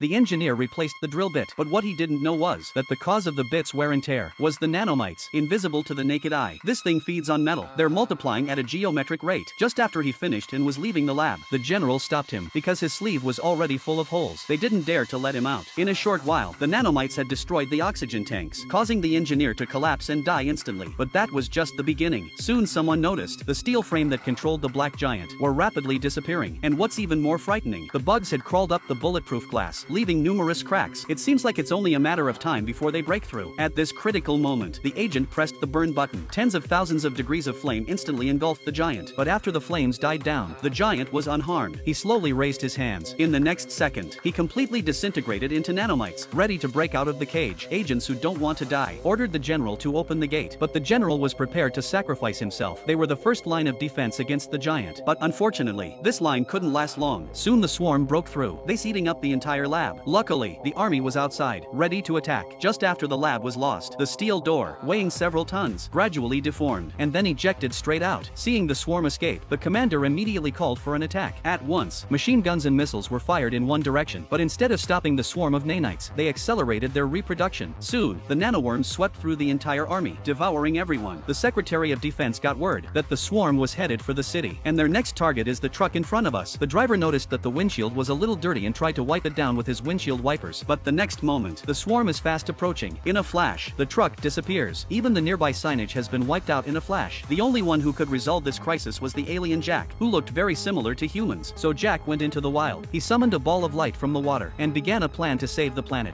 The engineer replaced the drill bit, but what he didn't know was that the cause of the bit's wear and tear was the nanomites, invisible to the naked eye. This thing feeds on metal. They're multiplying at a geometric rate. Just after he finished and was leaving the lab, the general stopped him because his sleeve was already full of holes. They didn't dare to let him out. In a short while, the nanomites had destroyed the oxygen tanks, causing the engineer to collapse and die instantly. But that was just the beginning. Soon someone noticed the steel frame that controlled the black giant were rapidly disappearing. And what's even more frightening, the bugs had crawled up the bulletproof glass, leaving numerous cracks. It seems like it's only a matter of time before they break through. At this critical moment, the agent pressed the burn button. Tens of thousands of degrees of flame instantly engulfed the giant. But after the flames died down, the giant was unharmed. He slowly raised his hands. In the next second, he completely disintegrated into nanomites, ready to break out of the cage. Agents who don't want to die ordered the general to open the gate, but the general was prepared to sacrifice himself. They were the first line of defense against the giant. But unfortunately, this line couldn't last long. Soon the swarm broke through, they eating up the entire lab. Luckily, the army was outside, ready to attack. Just after the lab was lost, the steel door, weighing several tons, gradually deformed, and then ejected straight out. Seeing the swarm escape, the commander immediately called for an attack. At once, machine guns and missiles were fired in one direction, but instead of stopping the swarm of nanites, they accelerated their reproduction. Soon, the nanoworms swept through the entire army, devouring everyone. The Secretary of Defense got word that the swarm was headed for the city, and their next target is the truck in front of us. The driver noticed that the windshield was a little dirty and tried to wipe it down with his windshield wipers, but the next moment, the swarm is fast approaching. In a flash, the truck disappears. Even the nearby signage has been wiped out in a flash. The only one who could resolve this crisis was the alien Jack, who looked very similar to humans. So Jack went into the wild. He summoned a ball of light from the water and began a plan to save the planet.